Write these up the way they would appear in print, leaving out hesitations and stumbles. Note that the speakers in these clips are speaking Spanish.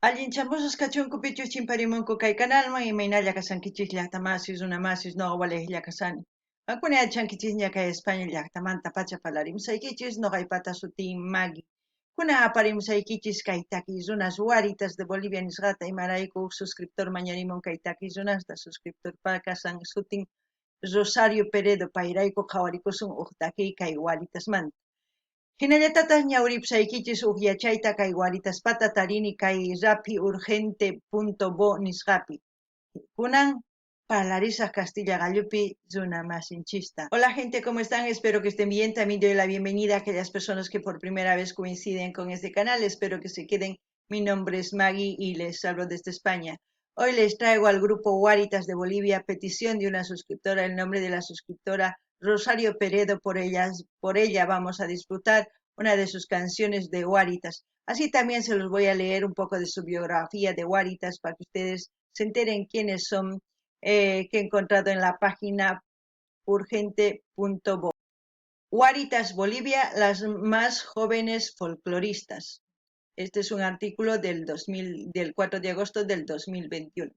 Allin chambosos kachunku pichus chimparimunku kay kanalman imaynalla kasankichis llaqtamasis runamasis noqa kasani. Akuna yachankichis ña kay España llaqtamanta pacha parlarimusaykichis noqaypata sutin Magui. Kuna aparimusaykichis kay takiy runas Waritas de Bolivia nisqata imarayku suscriptor mañarimun kay takiy runasta suscriptor kasan sutin Rosario Peredo payrayku qhawarikusun uq takiy kay Waritasmanta. Hinallatata ñawripusaykichis uq yachayta kay Waritaspata tarini kay rapiurgente.bo nisqapi. Kunan parlarisaq Castilla gallupi runa masinchista. Hola gente, ¿cómo están? Espero que estén bien. También doy la bienvenida a aquellas personas que por primera vez coinciden con este canal. Espero que se queden. Mi nombre es Maggie y les hablo desde España. Hoy les traigo al grupo Guaritas de Bolivia, petición de una suscriptora, el nombre de la suscriptora Rosario Peredo. Por ella vamos a disfrutar una de sus canciones de Guaritas. Así también se los voy a leer un poco de su biografía de Guaritas para que ustedes se enteren quiénes son, que he encontrado en la página urgente.bo. Guaritas Bolivia, las más jóvenes folcloristas. Este es un artículo del 4 de agosto del 2021.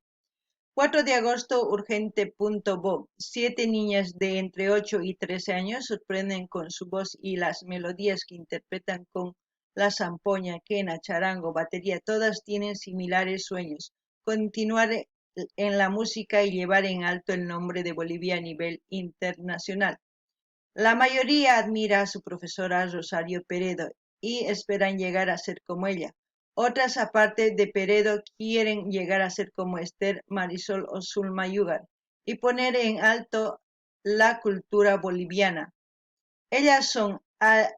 4 de agosto, urgente.bo. 7 niñas de entre 8 y 13 años sorprenden con su voz y las melodías que interpretan con la zampoña, quena, charango, batería. Todas tienen similares sueños: continuar en la música y llevar en alto el nombre de Bolivia a nivel internacional. La mayoría admira a su profesora Rosario Peredo y esperan llegar a ser como ella. Otras, aparte de Peredo, quieren llegar a ser como Esther, Marisol o Zulma Yugar y poner en alto la cultura boliviana. Ellas son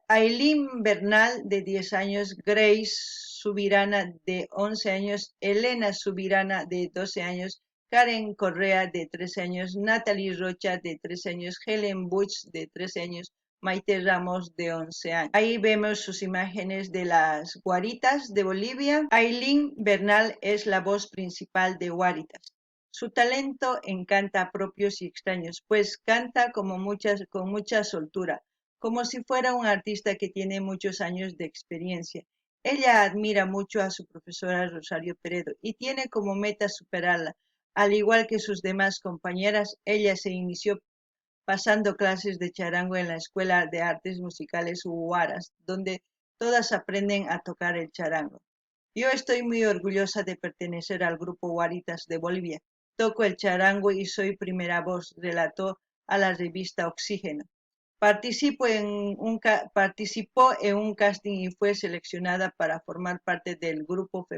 Ailín Bernal, de 10 años, Grace Subirana, de 11 años, Elena Subirana, de 12 años, Karen Correa, de 13 años, Natalie Rocha, de 13 años, Helen Butch, de 13 años, Maite Ramos, de 11 años. Ahí vemos sus imágenes de las Guaritas de Bolivia. Ailín Bernal es la voz principal de Guaritas. Su talento encanta a propios y extraños, pues canta con mucha soltura, como si fuera un artista que tiene muchos años de experiencia. Ella admira mucho a su profesora Rosario Peredo y tiene como meta superarla. Al igual que sus demás compañeras, ella se inició pasando clases de charango en la Escuela de Artes Musicales Huaras, donde todas aprenden a tocar el charango. Yo estoy muy orgullosa de pertenecer al grupo Guaritas de Bolivia. Toco el charango y soy primera voz, relató a la revista Oxígeno. Participó en un casting y fue seleccionada para formar parte del grupo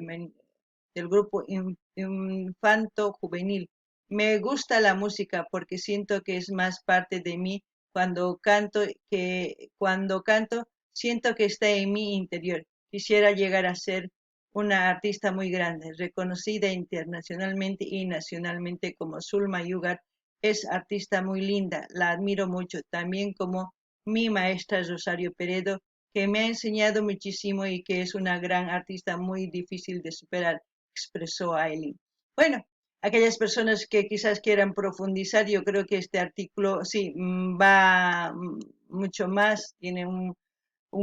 infanto juvenil. Me gusta la música porque siento que es más parte de mí cuando canto siento que está en mi interior. Quisiera llegar a ser una artista muy grande, reconocida internacionalmente y nacionalmente como Zulma Yugar. Es artista muy linda, la admiro mucho, también como mi maestra Rosario Peredo, que me ha enseñado muchísimo y que es una gran artista muy difícil de superar, expresó Aileen. Bueno, aquellas personas que quizás quieran profundizar, yo creo que este artículo sí va mucho más, tiene un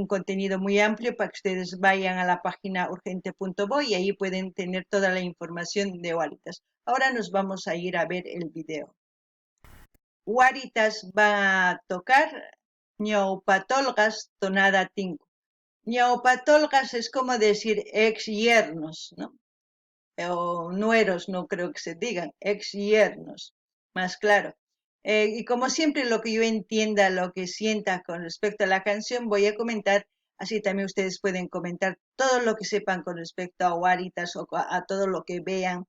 contenido muy amplio para que ustedes vayan a la página urgente.bo y ahí pueden tener toda la información de Guaritas. Ahora nos vamos a ir a ver el video. Guaritas va a tocar Ñaupatolgas tonada 5. Ñaupatolgas es como decir ex yernos, ¿no? O nueros, no creo que se digan, ex yernos, más claro. Y como siempre, lo que yo entienda, lo que sienta con respecto a la canción, voy a comentar, así también ustedes pueden comentar todo lo que sepan con respecto a Guaritas o a todo lo que vean,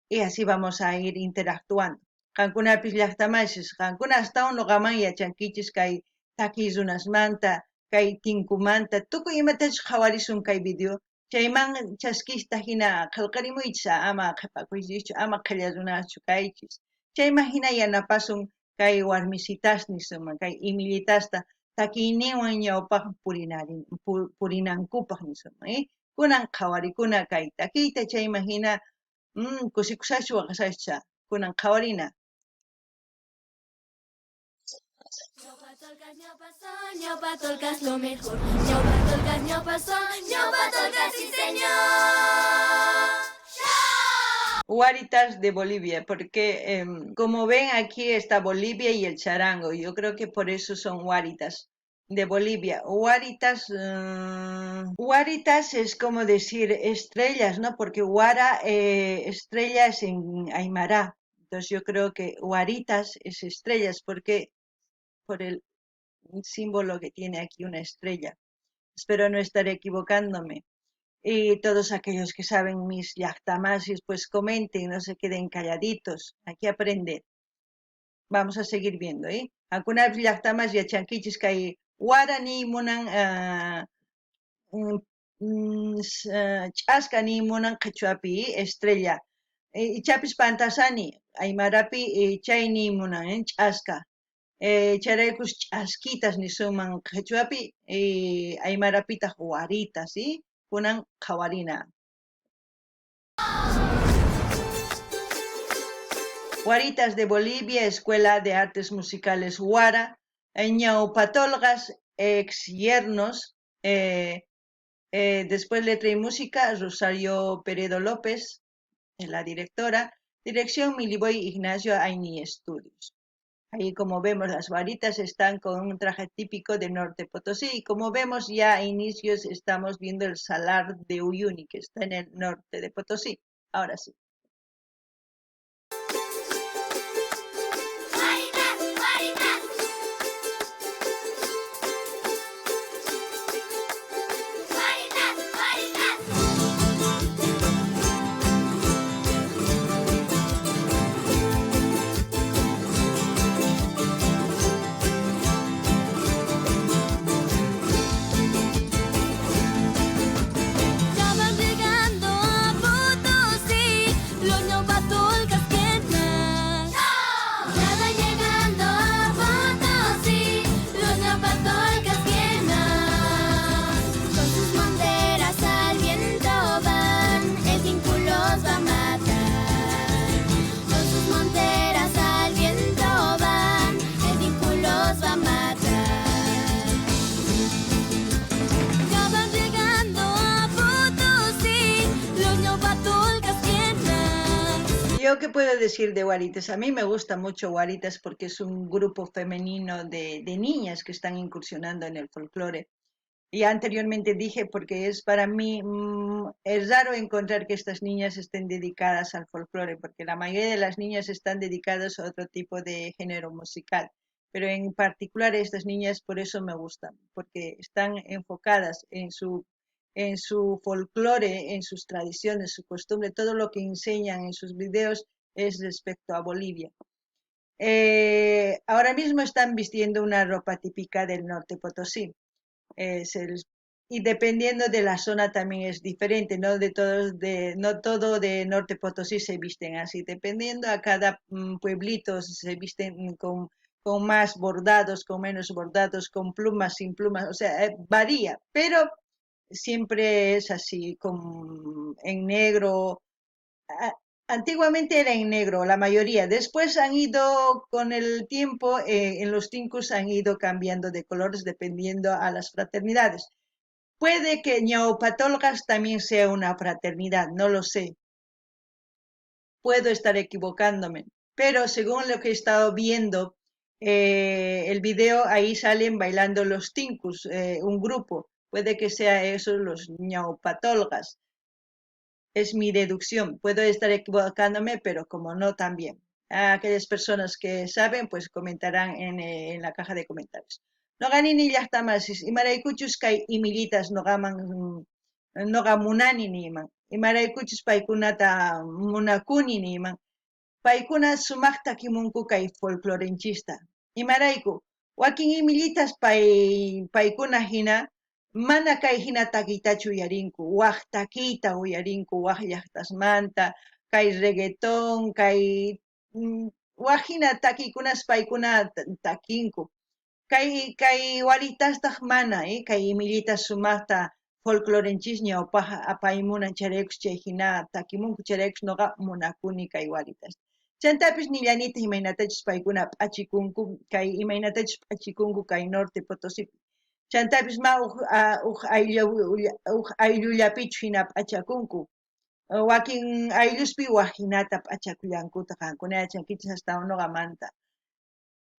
y así vamos a ir interactuando. Qankunapis llaqtamashis, qankuna astawan noqaman yachankichis kay takiy runasmanta, kay tinkumanta, tukuy imatachus qhawarisun kay video. Chayman chaskista hina qillqarimuychis, ama qhipakuychis, ama qilla runachu kaychis. Chayman hina yanapasun kay warmisitas nisunman, kay imillitasta takiyninwan ñawpaq purinankupaq nisunman. Kunan qhawarikuna kay takiyta, chayman hina kusikushachu waqashacha kunan qhawarina. Ñaupa Tolcas lo mejor. Ñaupa Tolcas, sí señor. Guaritas de Bolivia, porque como ven aquí está Bolivia y el charango. Yo creo que por eso son guaritas de Bolivia. Guaritas, guaritas es como decir estrellas, ¿no? Porque guara, estrella es en Aymara. Entonces yo creo que guaritas es estrellas, porque por el símbolo que tiene aquí una estrella. Espero no estar equivocándome. Y todos aquellos que saben mis yactamasis, pues comenten, no se queden calladitos. Aquí aprender. Vamos a seguir viendo, ¿eh? Algunas yactamas y chanquichis que hay guarani munan ch'askani munan qichwapi estrella. Ichapis pantasani aymarapi chayni munan ch'aska. Charaykus ch'askitas nisuman qichwapi aymarapita guaritas, ¿sí? Kunan qawarina. Guaritas de Bolivia, Escuela de Artes Musicales Guara, Ñaupatolgas, ex yernos, después letra y música, Rosario Peredo López, la directora, dirección Miliboy Ignacio Aini Estudios. Ahí como vemos las guaritas están con un traje típico de Norte Potosí y como vemos ya a inicios estamos viendo el Salar de Uyuni que está en el norte de Potosí. Ahora sí. ¿Yo qué puedo decir de Guaritas? A mí me gusta mucho Guaritas porque es un grupo femenino de niñas que están incursionando en el folclore. Y anteriormente dije porque es para mí, es raro encontrar que estas niñas estén dedicadas al folclore, porque la mayoría de las niñas están dedicadas a otro tipo de género musical. Pero en particular estas niñas por eso me gustan, porque están enfocadas en su folclore, en sus tradiciones, su costumbre, todo lo que enseñan en sus videos es respecto a Bolivia. Ahora mismo están vistiendo una ropa típica del norte Potosí. Es el, y dependiendo de la zona también es diferente, no de todos no todo de Norte Potosí se visten así, dependiendo a cada pueblito se visten con más bordados, con menos bordados, con plumas, sin plumas, o sea, varía, pero siempre es así, en negro. a- Antiguamente era en negro, la mayoría. Después han ido, con el tiempo, en los tincus han ido cambiando de colores dependiendo a las fraternidades. Puede que Ñaupatolgas también sea una fraternidad, no lo sé. Puedo estar equivocándome. Pero según lo que he estado viendo, el video, ahí salen bailando los tincus, un grupo. Puede que sea eso los Ñaupatolgas. Es mi deducción. Puedo estar equivocándome, pero como no, también. Aquellas personas que saben, pues comentarán en la caja de comentarios. No ganini llaqtamasis, imaraykuchus kay imilitas nogamunani niman. Imaraykuchus paykunata munakuni niman. Paykuna sumaqta kimunku kay folclorenchista. Imarayku, wakin imilitas paykuna hina mana kay hina takitachu uyarinku, waq takita uyarinku, waq llaqtasmanta, kay reggaeton, waq hina takikunas paykuna takinku. Kay waritastaq mana, kay imilitas sumaqta folclorenchis ñawpaqa apaymunan charaykus chay hina takimunku charaykus noqa munakuni kay waritas. Chantapis nillanita imaynatachus paykuna p'achikunku, kay norte Potosí. Chantapis ma uj ayllullapichu hina p'achakunku. Wakin aylluspi wajinata p'achakullankuta qankuna yachankichis hasta unuqamanta.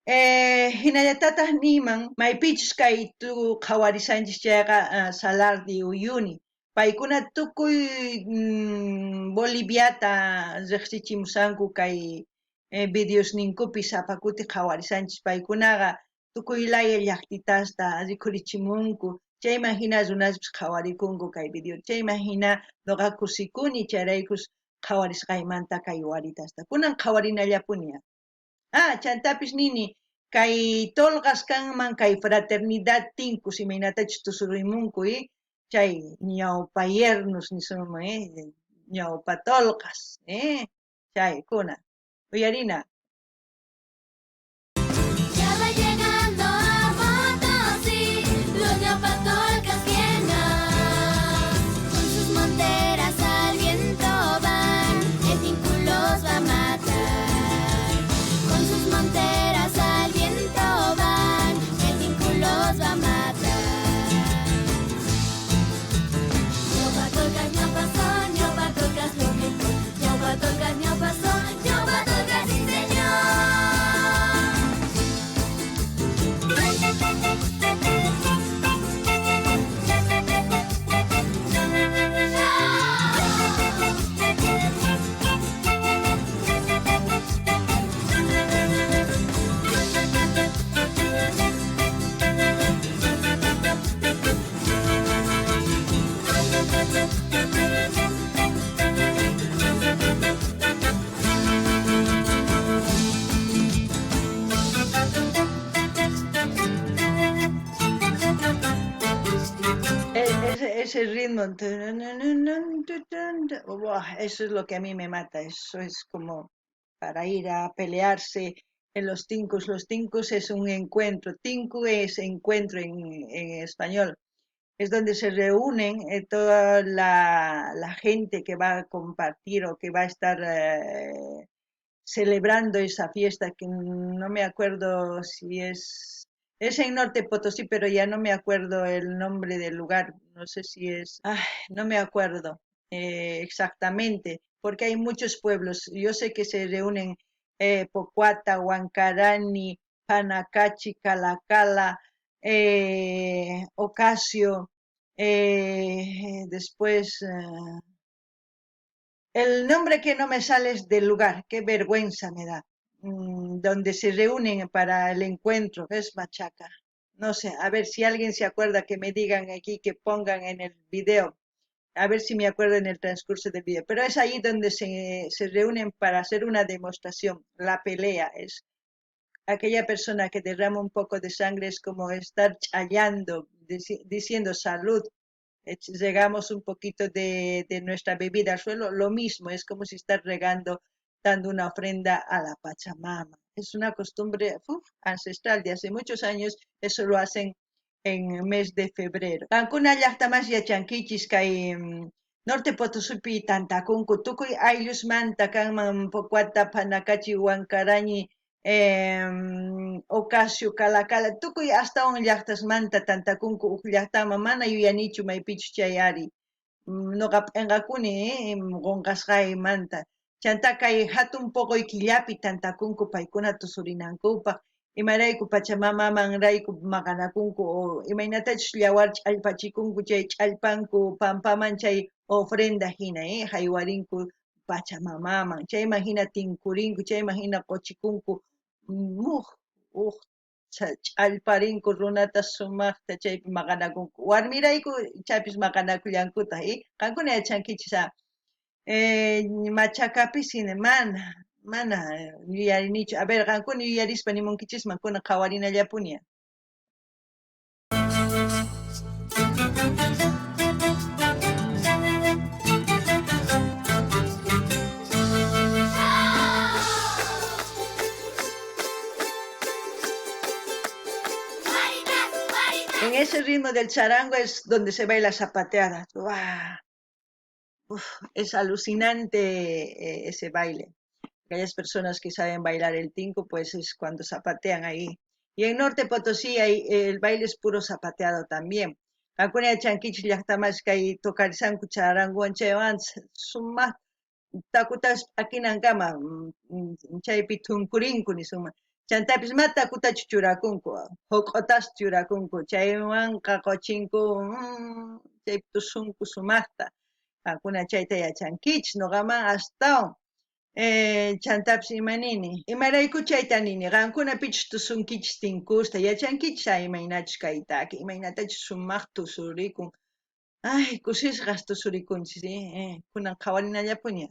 Hinallatataq niman maypichus kay qhawarisanchis chayqa Salar de Uyuni. Paykuna tukuy Boliviata riqsichimusanku kay videosninkupi sapakuti qhawarisanchis. Paykunaqa tukuy laya llaqtitasta rikhurichimunku. Chayman hina runaspis qhawarikunku kay video. Chayman hina nuqa kusikuni chayraykus qhawarisqaymanta kay waritasta. Kunan qhawarinallapuni. Chantapis nini kay tolqas kanman kay fraternidad tinku simaynatachus tusurimunku chay ñawpa yernos nisunman ñawpa tolqas chaykuna uyarina. Ya va llegando a Potosí, los ñapatolcas llenas. Con sus monteras al viento van, el tinku los va a matar. Con sus monteras al viento van, el tinku los va a matar. Ñawpatolcas, ñawpatolcas lo mejor. Ñawpatolcas, ñawpatolcas, sí señor. Ese ritmo, eso es lo que a mí me mata, eso es como para ir a pelearse en los tincus. Los tincus es un encuentro, tinku es encuentro en español, es donde se reúnen toda la gente que va a compartir o que va a estar celebrando esa fiesta, que no me acuerdo si es en Norte Potosí, pero ya no me acuerdo el nombre del lugar, no sé si no me acuerdo exactamente, porque hay muchos pueblos, yo sé que se reúnen Pocuata, Huancarani, Panacachi, Calacala, Ocasio, después el nombre que no me sale es del lugar, qué vergüenza me da. Donde se reúnen para el encuentro, es Machaca. No sé, a ver si alguien se acuerda que me digan aquí, que pongan en el video, a ver si me acuerdo en el transcurso del video. Pero es ahí donde se reúnen para hacer una demostración, la pelea, es aquella persona que derrama un poco de sangre, es como estar challando, diciendo salud. Regamos un poquito de nuestra bebida al suelo, lo mismo, es como si estar regando, dando una ofrenda a la Pachamama. Es una costumbre ancestral de hace muchos años, eso lo hacen en mes de febrero. Kankuna llaqtamas yachankichis kay Norte Potosípi tantakunku tukuy ayllusmanta kanman Pocuata, Panakachi, Huancarañi, Ocasio, Calacala, tukuy astawan llaqtasmanta tantakunku huk llaqtaman mana yuyanichu maypichu chay ari. Nuqa p'inqakuni qunqasqaymanta. Chanta kay hatun poqoy killapi tantakunku paykuna tusurinankupaq, imarayku Pachamamamanrayku maqanakunku o imaynatachus llawar ch'allpachikunku chay ch'allpanku pampaman chay ofrenda hina haywarinku Pachamamaman, chayman hina tinkurinku, chayman hina quchikunku ch'allparinku runata sumaqta chaypi maqanakunku. Warmirayku chaypis maqanakullankuta qankuna yachankichis Machacapis hina mana yuyarinichu. A ver, qankuna yuyarispa nimunkichisman kunan qhawarinallapuni. En ese ritmo del charango es donde se baila zapateada. Es alucinante ese baile. Aquellas personas que saben bailar el tinco, pues es cuando zapatean ahí. Y en Norte Potosí el baile es puro zapateado también. Qankunaq yachankichik llaqtamanchik kay Tocarizanku charanguwan chaywan sumaq takutas p'akinankaman chaypi thunkurinku nisunman. Chantapis ma takutachu churakunku, huq'utas churakunku, chaywan qaqochinku chay tusunku sumaqta. Qankuna chayta yachankichik nuqaman astawan. Chantapis imanini, imarayku chayta nini, qankuna pichus tusunkichis tinkusta yachankichis imaynachus kaytaki, imaynatachus sumaq tusurikun. Ay, kusisqas tusurikunchis, kunan qhawarinallapuña.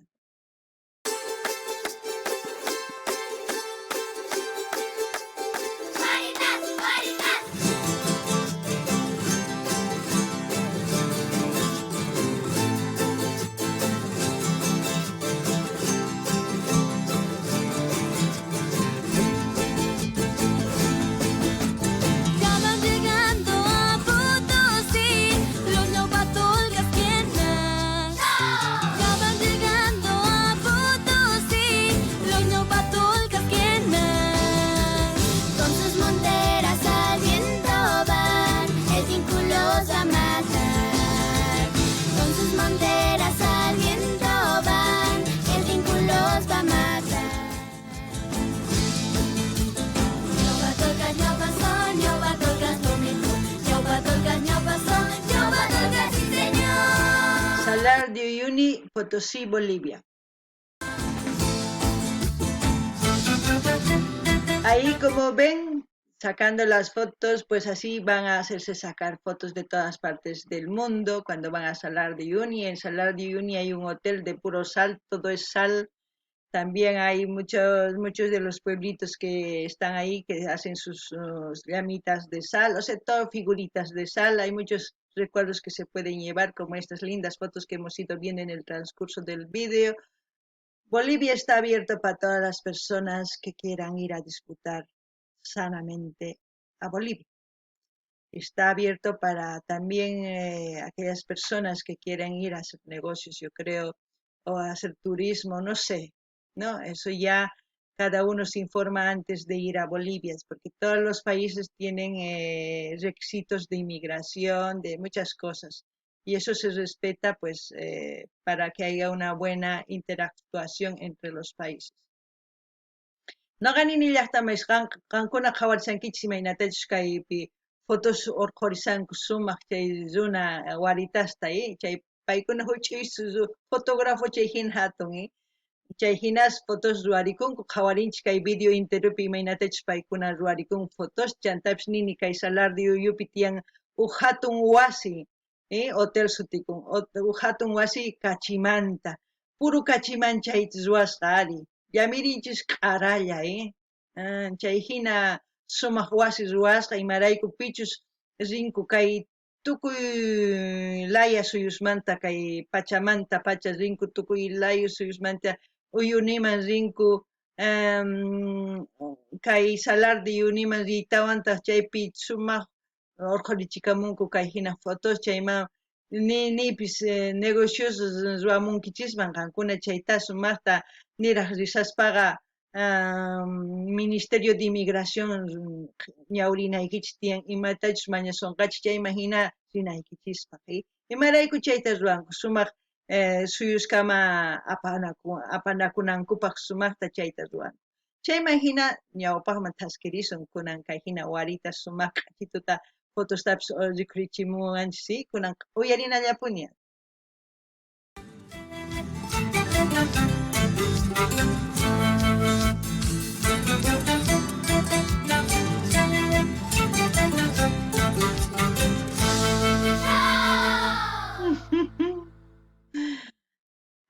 Salar de Uyuni, Potosí, Bolivia. Ahí, como ven, sacando las fotos, pues así van a hacerse sacar fotos de todas partes del mundo cuando van a Salar de Uyuni. En Salar de Uyuni hay un hotel de puro sal, todo es sal. También hay muchos de los pueblitos que están ahí que hacen sus llamitas de sal, o sea, todo figuritas de sal. Hay muchos recuerdos que se pueden llevar, como estas lindas fotos que hemos ido viendo en el transcurso del vídeo. Bolivia está abierto para todas las personas que quieran ir a disfrutar sanamente a Bolivia. Está abierto para también aquellas personas que quieran ir a hacer negocios, yo creo, o a hacer turismo, no sé, ¿no? Eso ya cada uno se informa antes de ir a Bolivia, porque todos los países tienen requisitos de inmigración, de muchas cosas, y eso se respeta, pues, para que haya una buena interactuación entre los países. No ganini llaqtamis qankuna qhawarishankichis imaynatachus kaypi fotos urqurisanku sumaq chay runa waritasta, chay paykuna huch'uy fotógrafo chay hina hatun, chay hinas fotos ruwarikunku qhawarinchik kay video interrupi imaynatachus paykuna ruwarikun fotos. Chantapis nini kay Salar de Uyupi tiyan hatun wasi, hotel sutikun, hatun wasi kachimanta, puro kachiman chay ruwasqa ari, llamirinchis q'aralla, chay hina sumaq wasi ruwasqa imarayku pichus rinku kay tukuy laya suyusmanta kay pachamanta pacha rinku tukuy laya suyusmanta Uyuniman rinku, kay Salar de Uyuniman riytawantaq chaypi sumaq urqurichikamunku kay hina fotos, chayman nipis negocios ruwamunkichisman qankuna chayta sumaqta niraq risaspaqa Ministerio de Inmigración ñawrinaykichis tiyan imatachus mañasunqachis chayman hina rinaykichispaq, imarayku chayta ruwanku sumaq suyuskama apanakunankupaq sumaqta chayta ruwanku. Chayman hina ñawpaqman taskirisun kunan kay hina warita sumaq q'achituta fotostapis riqrichimuwanchis, kunan uyarinallapuña.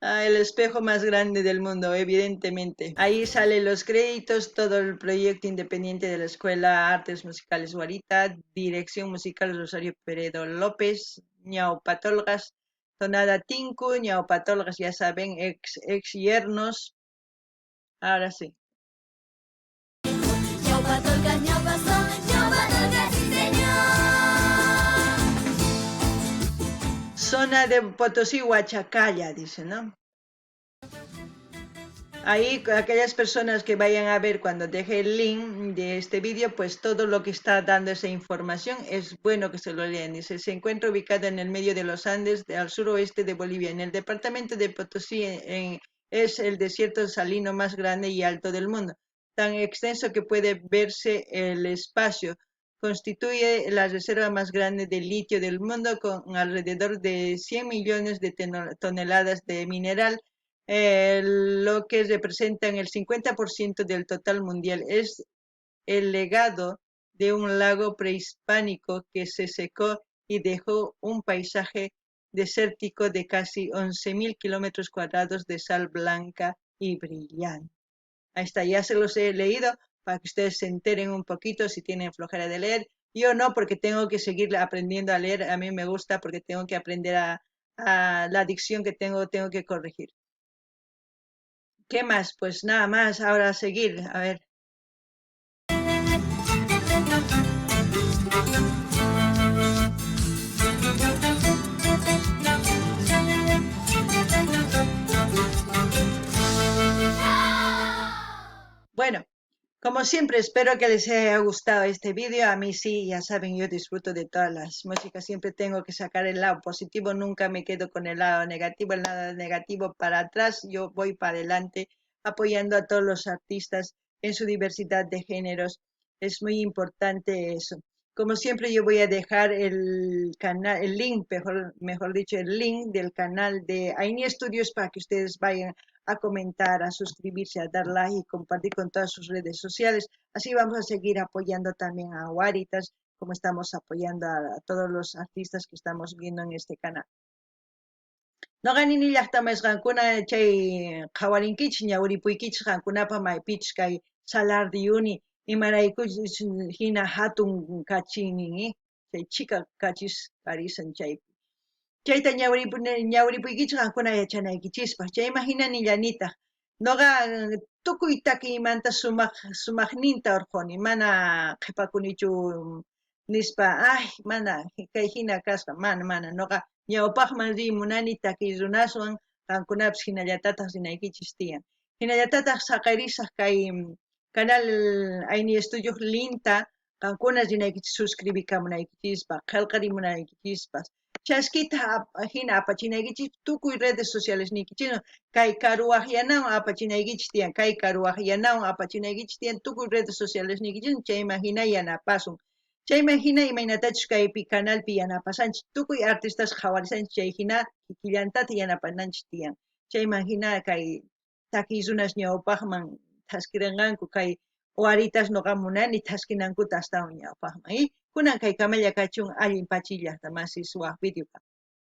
El espejo más grande del mundo, evidentemente. Ahí salen los créditos, todo el proyecto independiente de la Escuela Artes Musicales Guarita, dirección musical Rosario Peredo López, ñaupatolgas, tonada Tinku, ñaupatolgas, ya saben, ex yernos. Ahora sí. Ñaupatolgas, ñaupatolgas, sí señor. Zona de Potosí, Huachacalla, dice, ¿no? Ahí, aquellas personas que vayan a ver cuando deje el link de este vídeo, pues todo lo que está dando esa información es bueno que se lo lean. Dice, se encuentra ubicado en el medio de los Andes, al suroeste de Bolivia, en el departamento de Potosí. Es el desierto salino más grande y alto del mundo, tan extenso que puede verse el espacio. Constituye la reserva más grande de litio del mundo, con alrededor de 100 millones de toneladas de mineral, lo que representan el 50% del total mundial. Es el legado de un lago prehispánico que se secó y dejó un paisaje desértico de casi 11.000 kilómetros cuadrados de sal blanca y brillante. Ahí está, ya se los he leído para que ustedes se enteren un poquito si tienen flojera de leer. Yo no, porque tengo que seguir aprendiendo a leer. A mí me gusta porque tengo que aprender a la dicción que tengo que corregir. ¿Qué más? Pues nada más, ahora a seguir, a ver. Bueno, como siempre, espero que les haya gustado este vídeo. A mí sí, ya saben, yo disfruto de todas las músicas. Siempre tengo que sacar el lado positivo, nunca me quedo con el lado negativo para atrás. Yo voy para adelante apoyando a todos los artistas en su diversidad de géneros. Es muy importante eso. Como siempre, yo voy a dejar el canal, el link, mejor dicho, el link del canal de Aini Studios para que ustedes vayan a comentar, a suscribirse, a dar like y compartir con todas sus redes sociales. Así vamos a seguir apoyando también a Guaritas, como estamos apoyando a todos los artistas que estamos viendo en este canal. Noqani llaqtamasqankuna chay qhawarinkichik ñawripuykichik qankunapa maypichik kay Salar de Uyuni imaraykuchus hina hatun kachinin chay chika kachis karisan chaypi. Chayta ñawripuykichik qankuna yachanaykichispa. Chayma hinani llanita. Noqa tukuy takiymanta sumaqninta urquni, mana qhipakunichu nispa, ay, mana kay hina kasqa, mana. Noqa ñawpaqman rimunani takiy runaswan, qankunapas hinallatataq rinaykichis tiyan. Hinallatataq saqarisaq kay canal Aini Estudios linta, qankuna rinaykichis suscribikamunaykichispa, qillqarimunaykichispas. Chaskita hina apachinaykichis tukuy redes sociales nikichino kay karuwaq yanawan apachinaykichis tiyan, kay karuwaq yanawan apachinaykichis tiyan tukuy redes sociales nikichino chayman hina yanapasun. Chayman hina imaynatachus kaypi canalpi yanapasanchis tukuy artistas qhawarisanchis chay hina kikillantata yanapananchis tiyan. Chayman hina kay takiy runas ñawpaqman thaskirinqanku kay Guaritas noqa munani thaskinankuta astawan ñawpaqman. Kunan kay kamalla kachun allin pachilla hasta masi suwaq video.